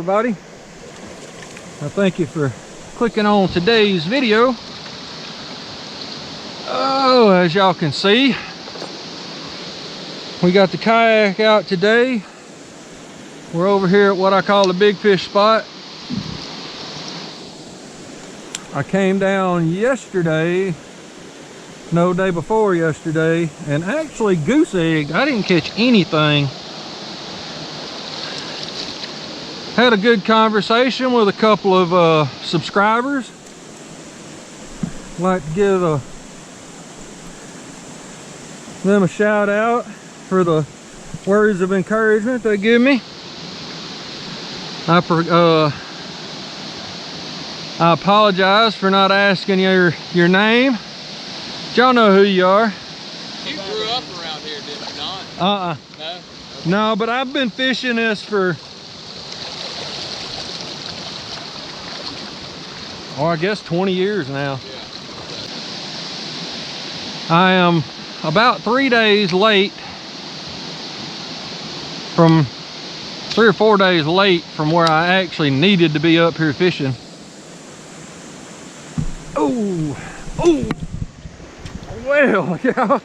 everybody. I thank you for clicking on today's video. Oh, as y'all can see, we got the kayak out today. We're over here at what I call the big fish spot. I came down yesterday, no, day before yesterday, and actually goose egged. I didn't catch anything. Had a good conversation with a couple of subscribers. Like to give them a shout out for the words of encouragement they give me. I apologize for not asking your name. Y'all know who you are. You grew up around here, did you not? No? Okay. No, but I've been fishing this for, I guess 20 years now. Yeah. I am about 3 days late from, 3 or 4 days late from where I actually needed to be up here fishing. Oh, well, yeah,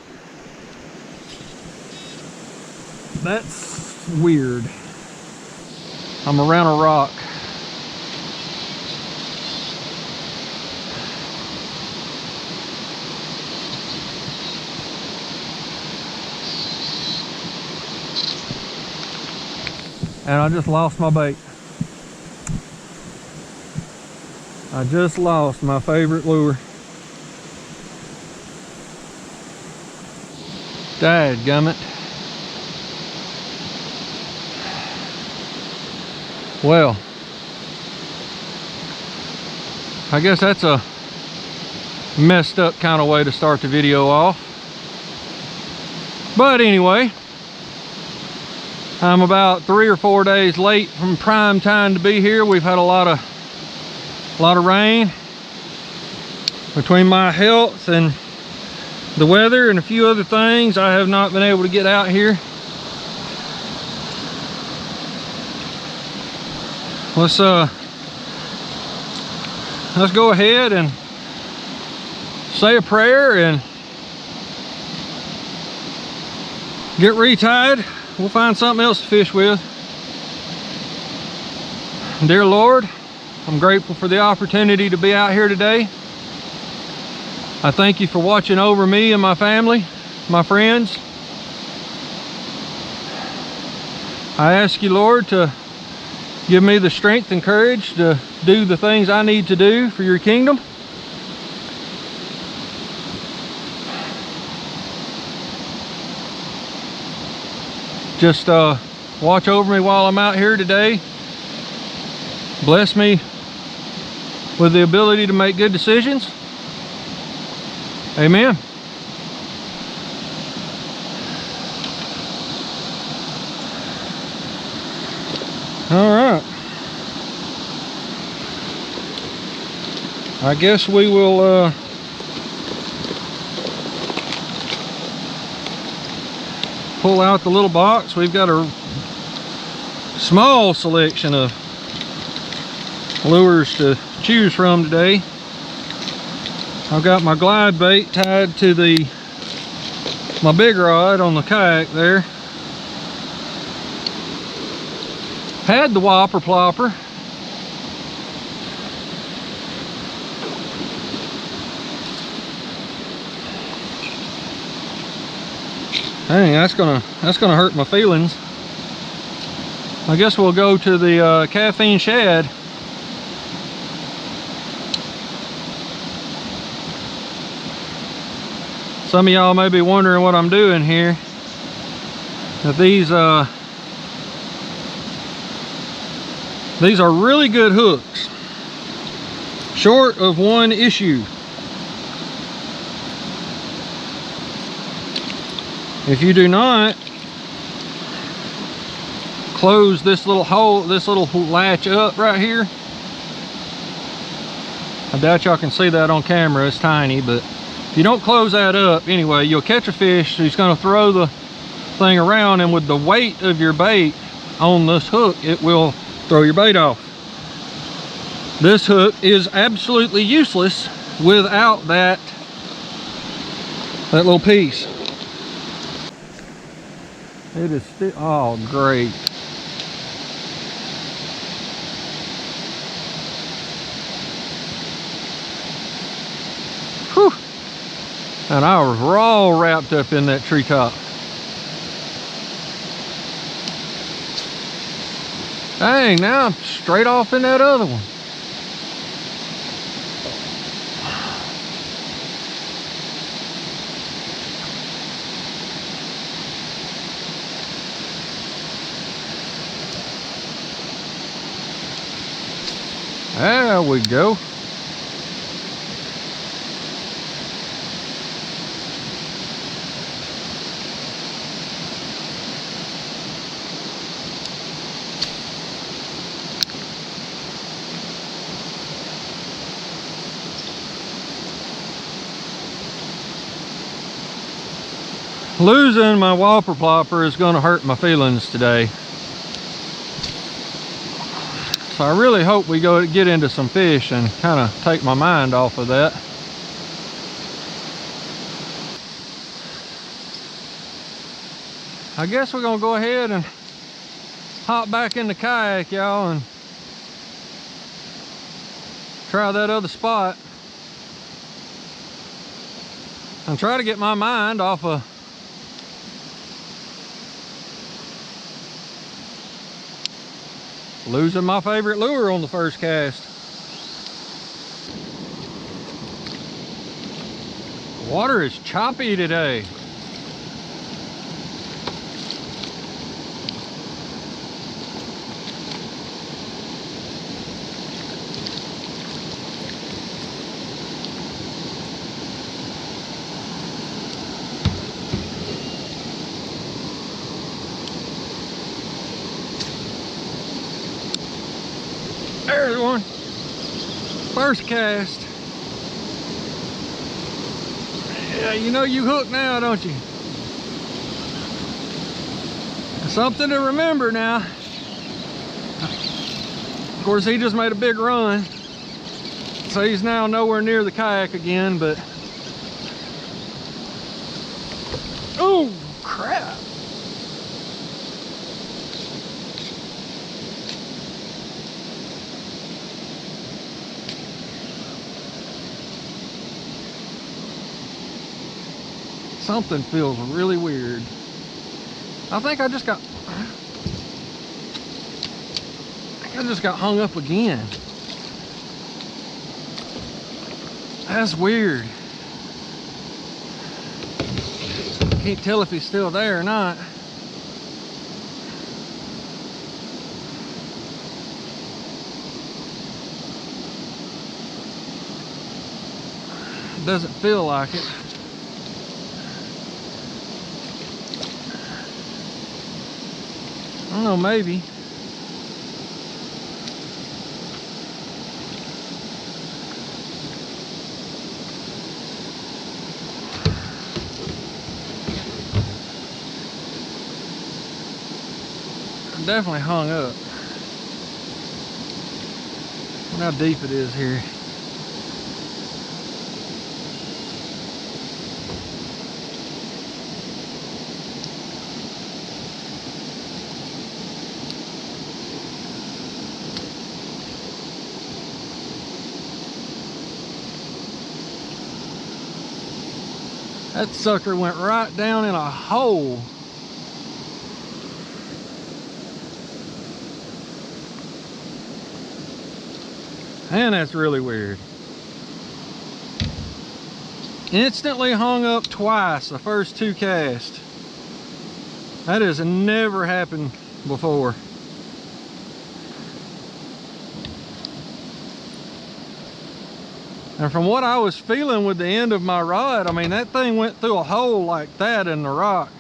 that's weird. I'm around a rock. And I just lost my bait. I just lost my favorite lure. Dadgummit. Well, I guess that's a messed up kind of way to start the video off. But anyway, I'm about 3 or 4 days late from prime time to be here. We've had a lot of rain. Between my health and the weather and a few other things, I have not been able to get out here. Let's go ahead and say a prayer and get retied. We'll find something else to fish with. Dear Lord, I'm grateful for the opportunity to be out here today. I thank you for watching over me and my family, my friends. I ask you, Lord, to give me the strength and courage to do the things I need to do for your kingdom. Just watch over me while I'm out here today. Bless me with the ability to make good decisions. Amen. All right. I guess we will pull out the little box. We've got a small selection of lures to choose from today. I've got my glide bait tied to my big rod on the kayak there. Had the whopper plopper. Dang, that's gonna hurt my feelings. I guess we'll go to the caffeine shad. Some of y'all may be wondering what I'm doing here. That these are really good hooks, short of one issue. If you do not close this little hole, this little latch up right here, I doubt y'all can see that on camera, it's tiny, but if you don't close that up, anyway, you'll catch a fish who's going to throw the thing around, and with the weight of your bait on this hook, it will throw your bait off. This hook is absolutely useless without that little piece. It is still, oh great. Whew. And I was all wrapped up in that treetop. Dang, now I'm straight off in that other one. There we go. Losing my whopper plopper is going to hurt my feelings today. So I really hope we go get into some fish and kind of take my mind off of that. I guess we're going to go ahead and hop back in the kayak, y'all, and try that other spot. And try to get my mind off of losing my favorite lure on the first cast. Water is choppy today. There's one. First cast. Yeah, you know you hooked now, don't you? Something to remember now. Of course, he just made a big run. So he's now nowhere near the kayak again, but... Oh, crap. Something feels really weird. I think I just got hung up again. That's weird. Can't tell if he's still there or not. Doesn't feel like it. I don't know, maybe. I'm definitely hung up. Look how deep it is here. That sucker went right down in a hole. And that's really weird. Instantly hung up twice the first two casts. That has never happened before. And from what I was feeling with the end of my rod, I mean, that thing went through a hole like that in the rock.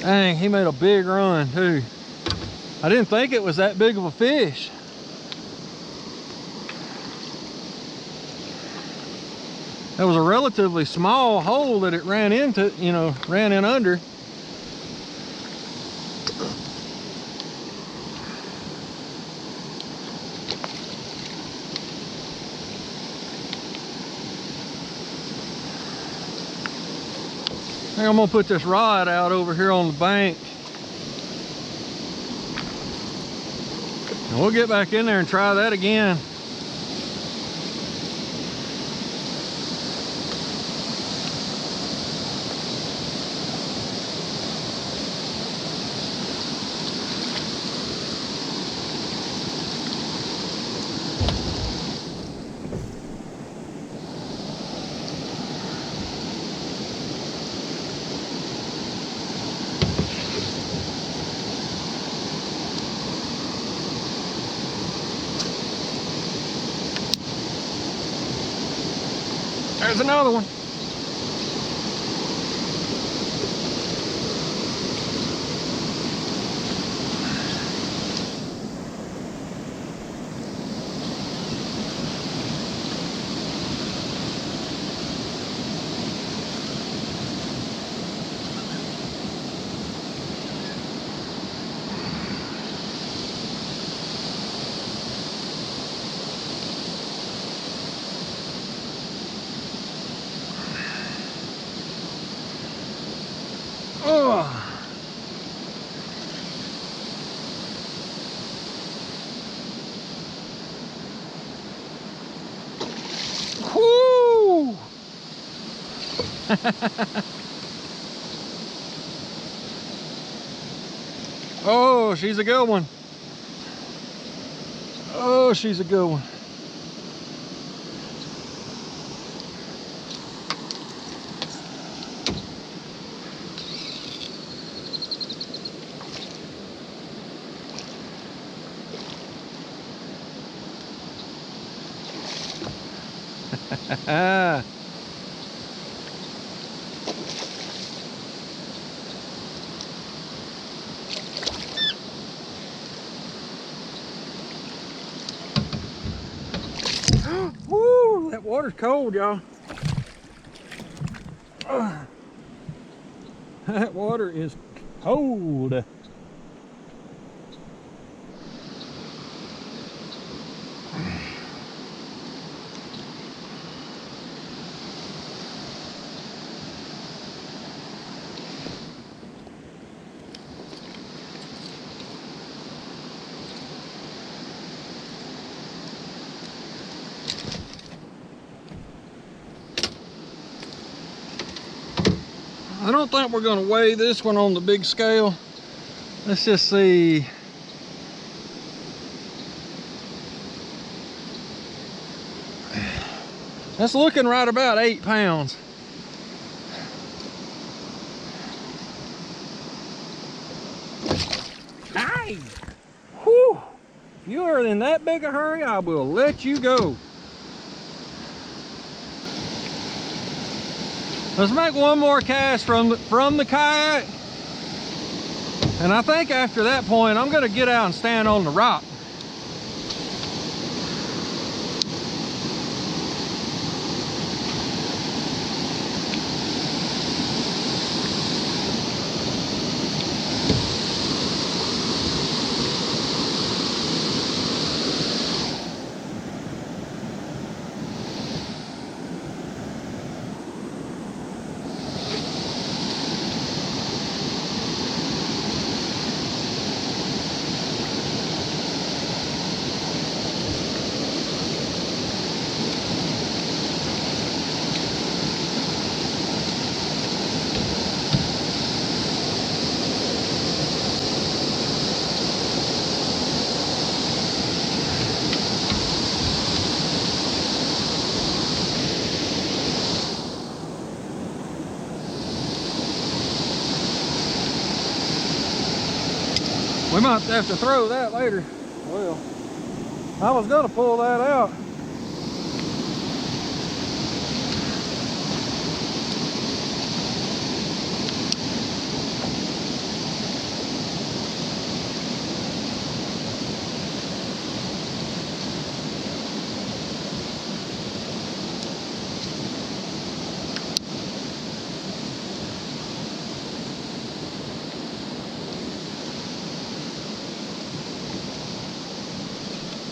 Dang, he made a big run too. I didn't think it was that big of a fish. That was a relatively small hole that it ran into, you know, ran in under. I'm gonna put this rod out over here on the bank. And we'll get back in there and try that again. There's another one. Oh. Whoo! Oh, she's a good one. Oh, she's a good one. Woo, that water's cold, y'all. That water is cold. I don't think we're going to weigh this one on the big scale. Let's just see. That's looking right about 8 pounds. Hey! Whew! If you are in that big a hurry, I will let you go. Let's make one more cast from the kayak. And I think after that point, I'm gonna get out and stand on the rock. We might have to throw that later. Well, I was gonna pull that out.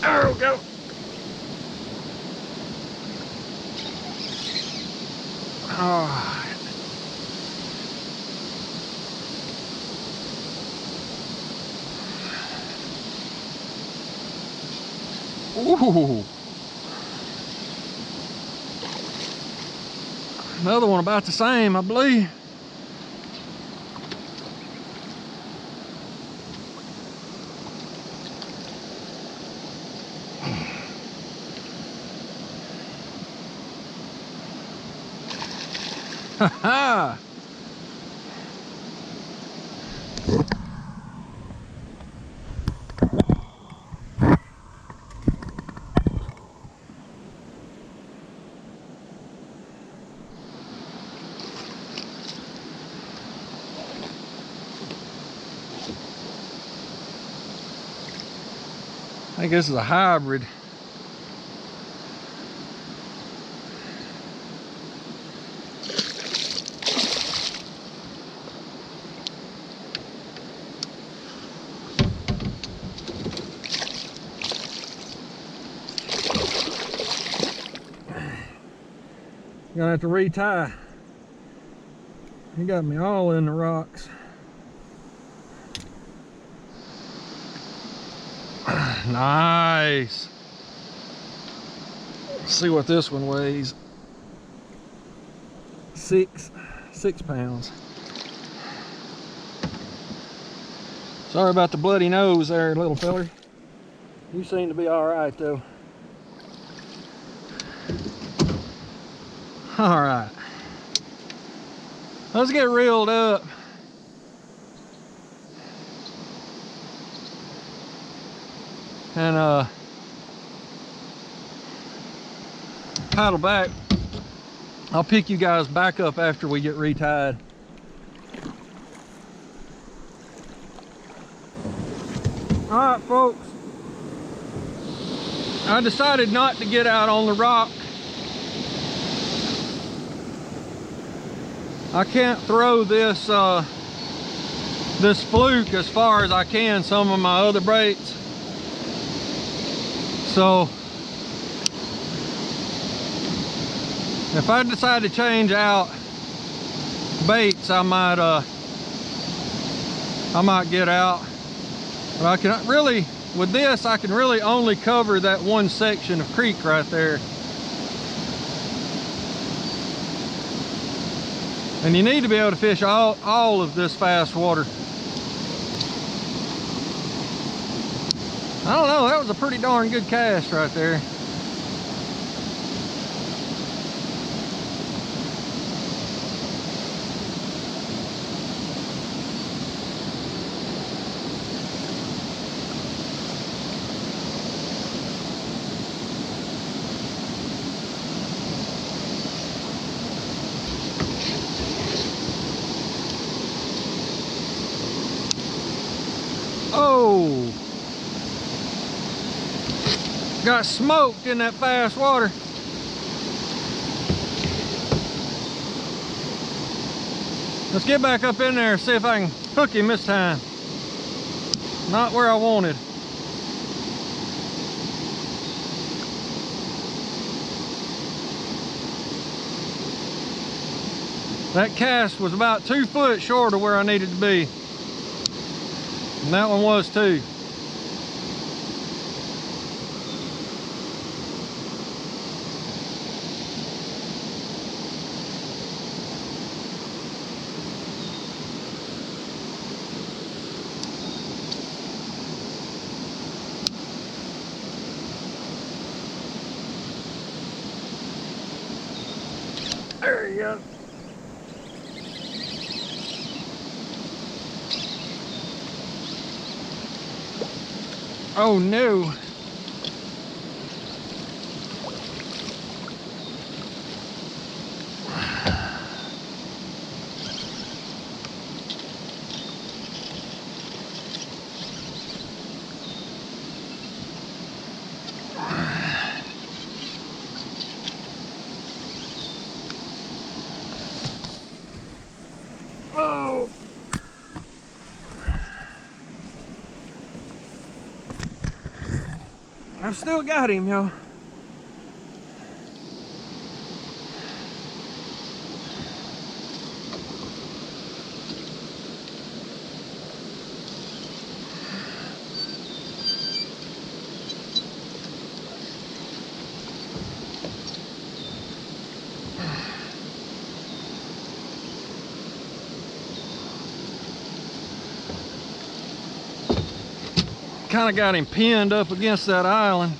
There we go. Oh. Ooh. Another one about the same, I believe. Ha ha! I think this is a hybrid. Gonna have to retie. He got me all in the rocks. Nice. Let's see what this one weighs. 6 pounds. Sorry about the bloody nose there, little feller. You seem to be all right though. All right. Let's get reeled up. And paddle back. I'll pick you guys back up after we get retied. All right, folks. I decided not to get out on the rock. I can't throw this this fluke as far as I can some of my other baits. So if I decide to change out baits, I might get out. But I can really, with this, I can really only cover that one section of creek right there. And you need to be able to fish all of this fast water. I don't know, that was a pretty darn good cast right there. Oh, got smoked in that fast water. Let's get back up in there and see if I can hook him this time. Not where I wanted. That cast was about 2 foot short of where I needed to be. And that one was too. There you go. Oh no. Oh. still got him, y'all. Kind of got him pinned up against that island.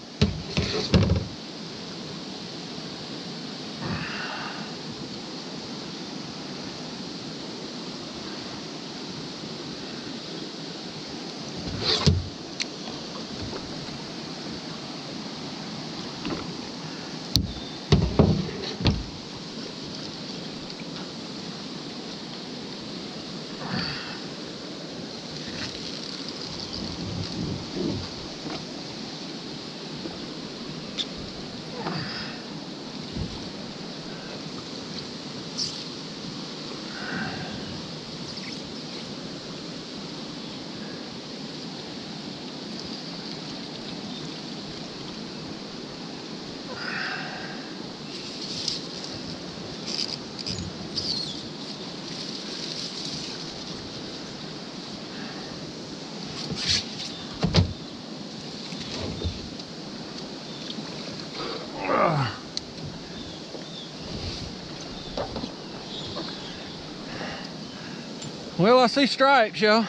Well, I see stripes, y'all.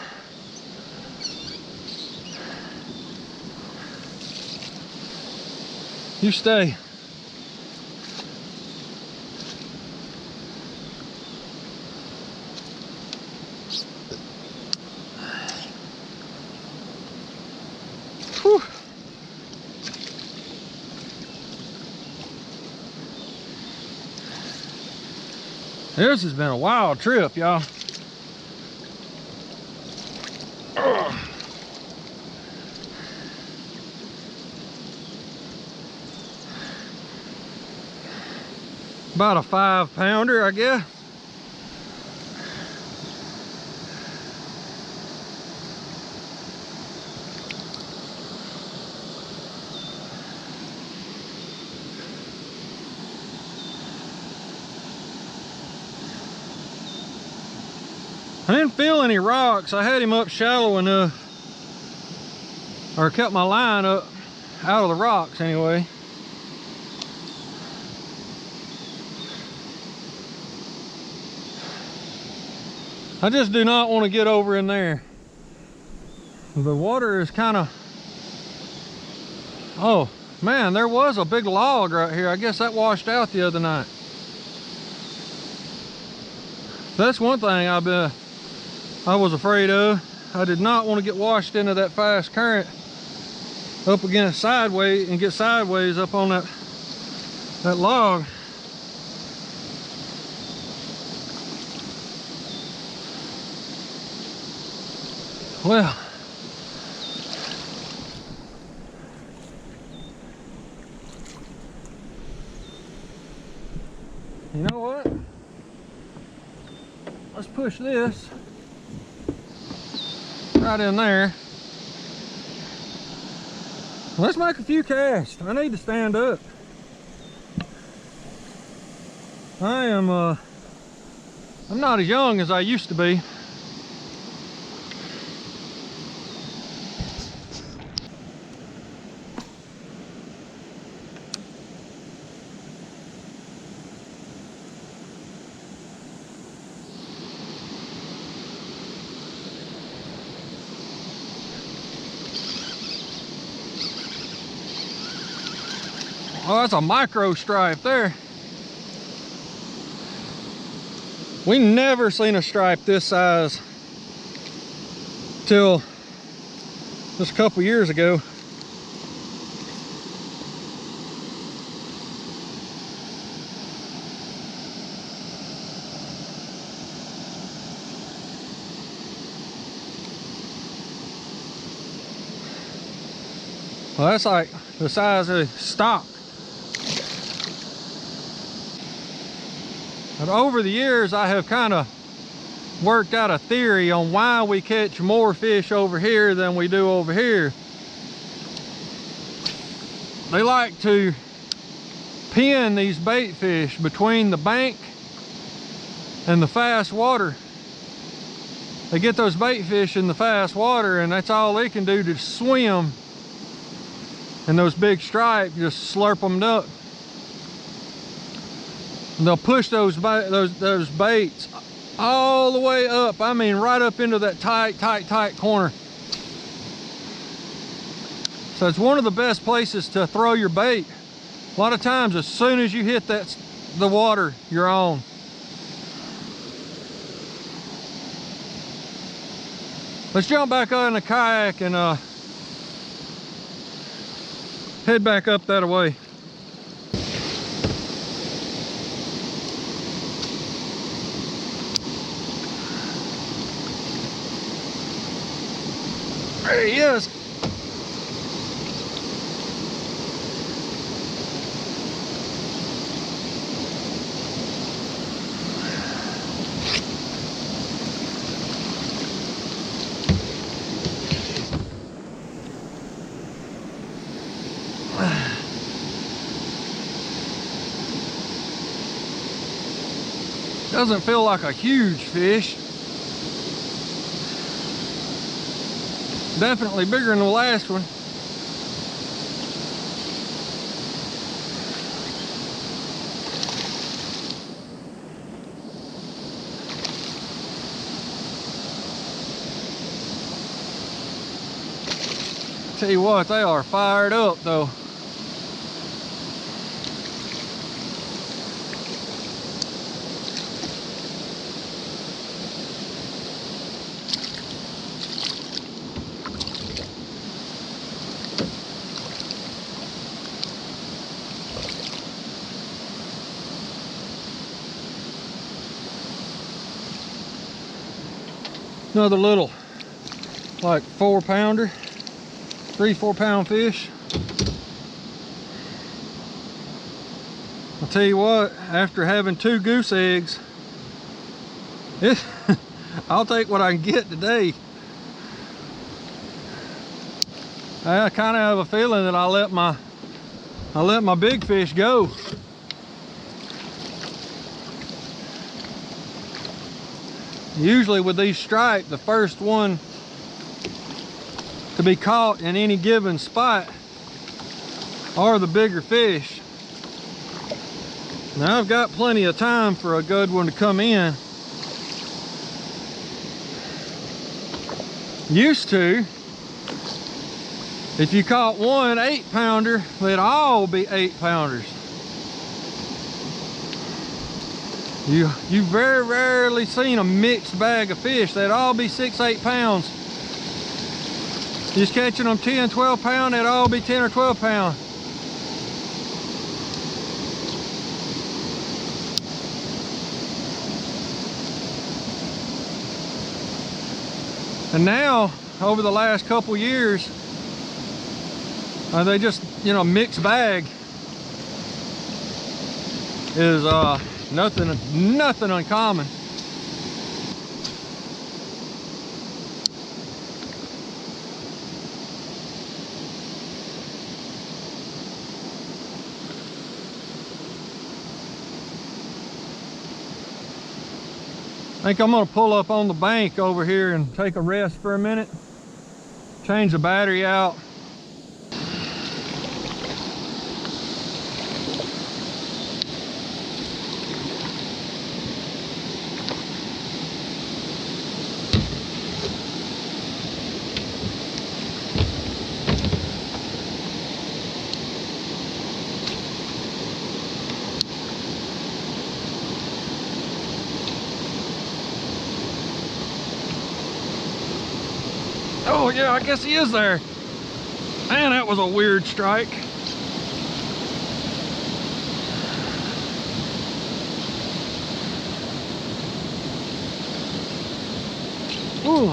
You stay. Whew. This has been a wild trip, y'all. About a 5-pounder, I guess. I didn't feel any rocks. I had him up shallow enough, or kept my line up out of the rocks anyway. I just do not want to get over in there. The water is kind of... Oh man, there was a big log right here. I guess that washed out the other night. That's one thing I was afraid of. I did not want to get washed into that fast current up against sideways and get sideways up on that log. Well, you know what? Let's push this right in there. Let's make a few casts. I need to stand up. I'm not as young as I used to be. Oh, that's a micro stripe there. We never seen a stripe this size till just a couple years ago. Well, that's like the size of stock. But over the years, I have kind of worked out a theory on why we catch more fish over here than we do over here. they like to pin these bait fish between the bank and the fast water. They get those bait fish in the fast water, and that's all they can do to swim. And those big stripes just slurp them up. And they'll push those baits all the way up. I mean, right up into that tight corner. So it's one of the best places to throw your bait. A lot of times, as soon as you hit the water, you're on. Let's jump back out in the kayak and head back up that way. There he is. Doesn't feel like a huge fish. Definitely bigger than the last one. Tell you what, they are fired up though. Another little, like 4-pounder, 3-4 pound fish. I'll tell you what, after having 2 goose eggs, I'll take what I can get today. I kind of have a feeling that I let my big fish go. Usually with these stripes, the first one to be caught in any given spot are the bigger fish. Now I've got plenty of time for a good one to come in. Used to, if you caught one 8-pounder, they'd all be 8-pounders. You very rarely seen a mixed bag of fish. They'd all be 6-8 pounds. Just catching them 10-12 pound, they'd all be 10 or 12 pound. And now, over the last couple years, they just, mixed bag is nothing uncommon. I think I'm gonna pull up on the bank over here and take a rest for a minute, change the battery out. Oh yeah, I guess he is there. Man, that was a weird strike. Ooh.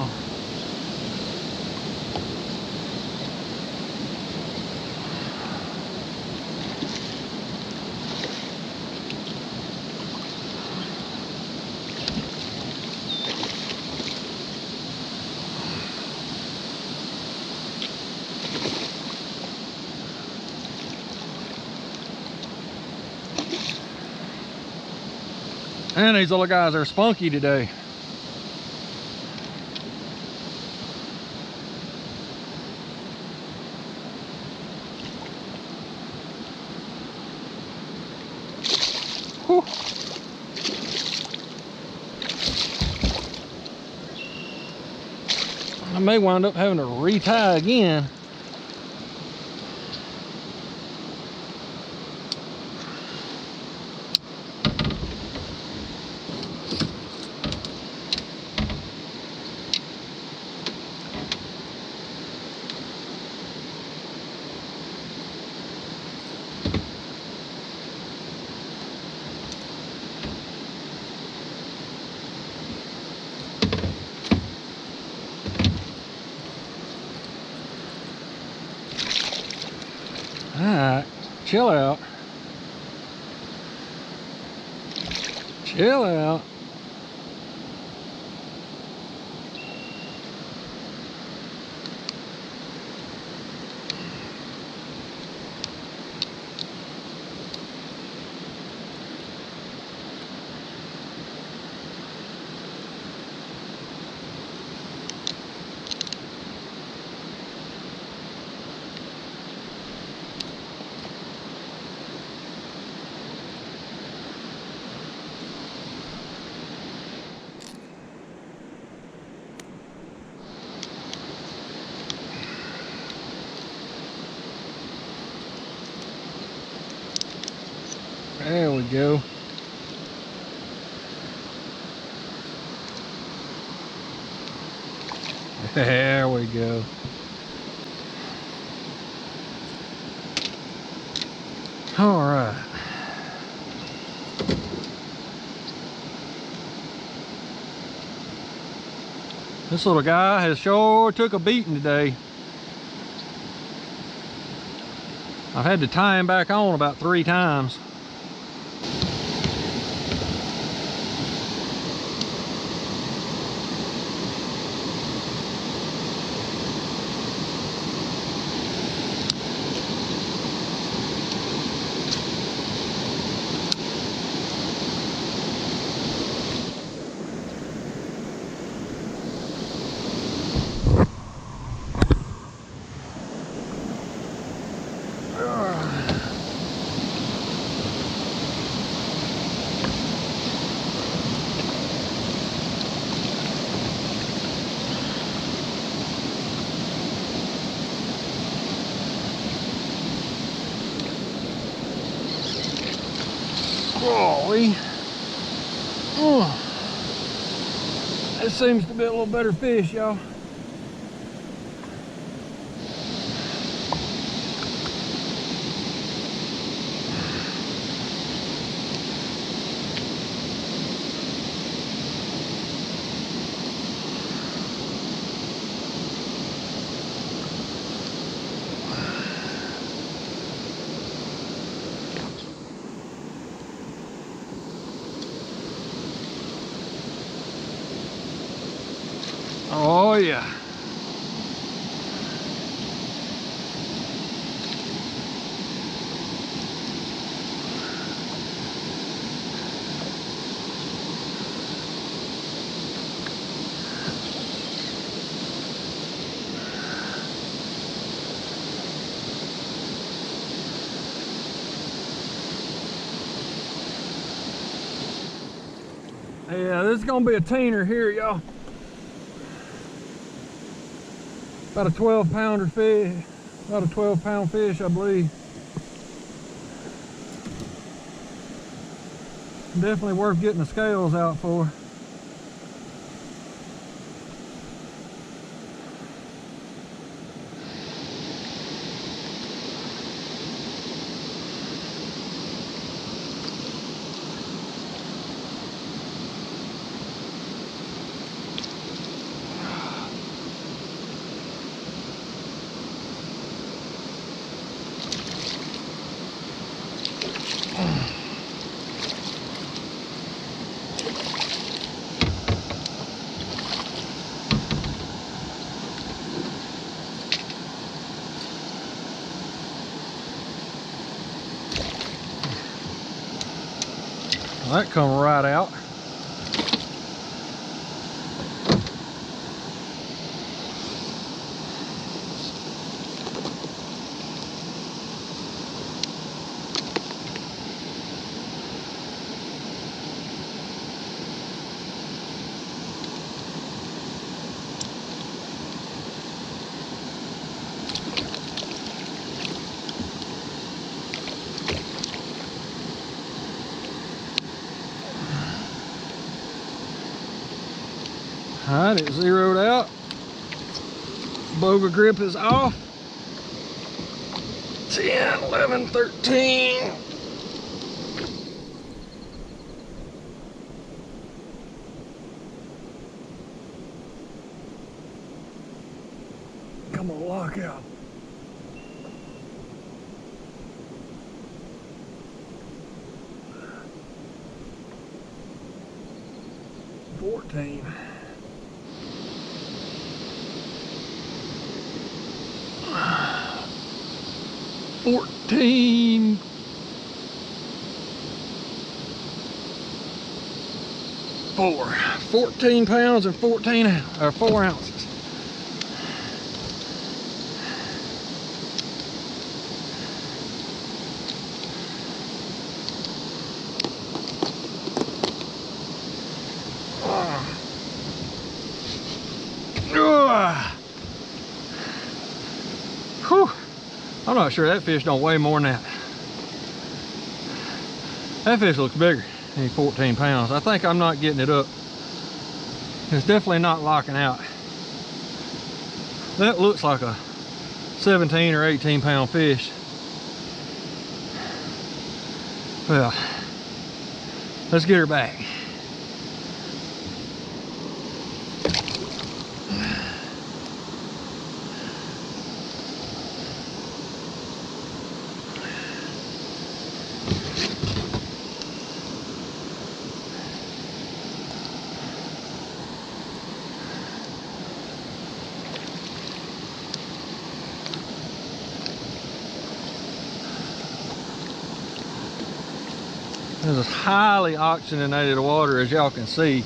And these little guys are spunky today. Whew. I may wind up having to retie again. Alright, chill out. Chill out. There we go. There we go. All right. This little guy has sure took a beating today. I've had to tie him back on about 3 times. Golly. This seems to be a little better fish, y'all. Oh yeah. Yeah, this is gonna be a teener here, y'all. About a 12-pounder fish, about a 12-pound fish, I believe. Definitely worth getting the scales out for. That come right out. Alright, it zeroed out. Boga grip is off. 10, 11, 13. Come on, lock out. $14. 14. 14 pounds and 4 ounces. Whew. I'm not sure that fish don't weigh more than that. That fish looks bigger than 14 pounds. I think I'm not getting it up. It's definitely not locking out. That looks like a 17 or 18 pound fish. Well, let's get her back. This is highly oxygenated water, as y'all can see.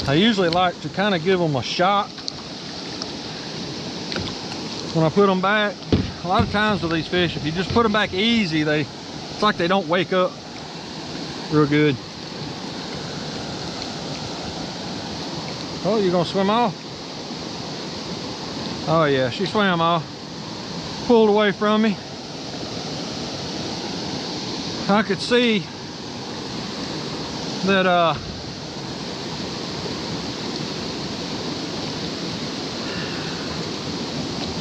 I usually like to kind of give them a shock when I put them back. A lot of times with these fish, if you just put them back easy, it's like they don't wake up real good. Oh, you gonna swim off? Oh yeah, she swam off. Pulled away from me. I could see that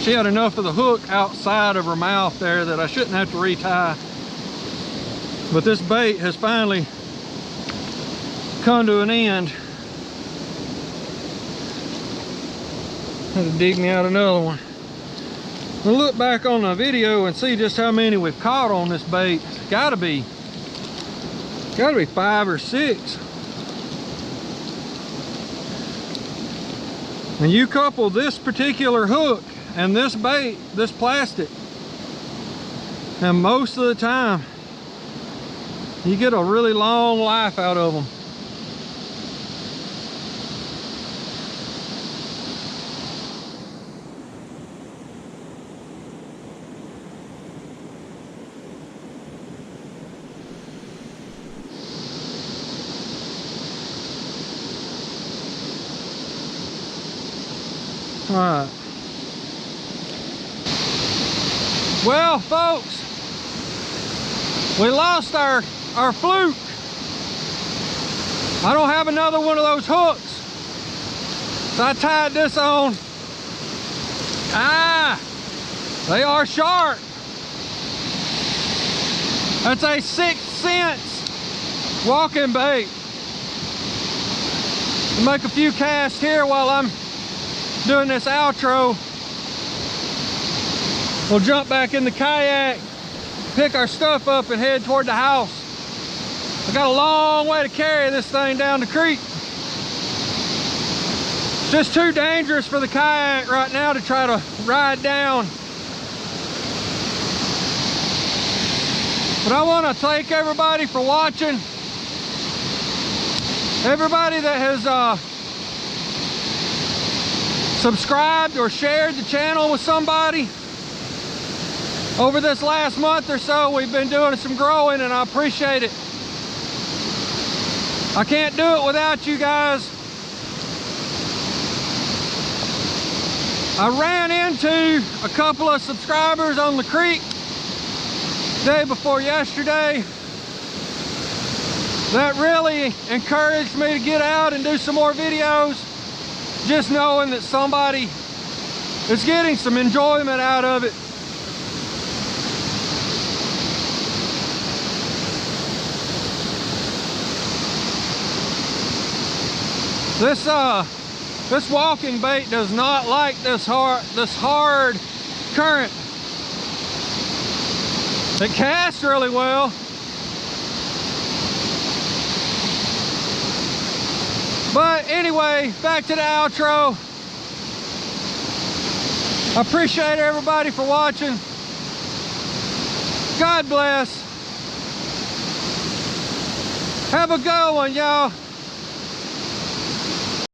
she had enough of the hook outside of her mouth there that I shouldn't have to retie. But this bait has finally come to an end. Had to dig me out another one. We'll look back on the video and see just how many we've caught on this bait. It's gotta be 5 or 6. And you couple this particular hook and this bait, this plastic, and most of the time you get a really long life out of them. All right. Well, folks, we lost our fluke. I don't have another one of those hooks, so I tied this on. They are sharp. That's a 6 cents walking bait. I'll make a few casts here while I'm doing this outro. We'll jump back in the kayak, pick our stuff up, and head toward the house. I got a long way to carry this thing down the creek. just too dangerous for the kayak right now to try to ride down. But I want to thank everybody for watching. Everybody that has subscribed or shared the channel with somebody. Over this last month or so, we've been doing some growing, and I appreciate it. I can't do it without you guys. I ran into a couple of subscribers on the creek day before yesterday. That really encouraged me to get out and do some more videos, just knowing that somebody is getting some enjoyment out of it. This walking bait does not like this hard current. It casts really well, but anyway, back to the outro. I appreciate everybody for watching. God bless. Have a good one, y'all.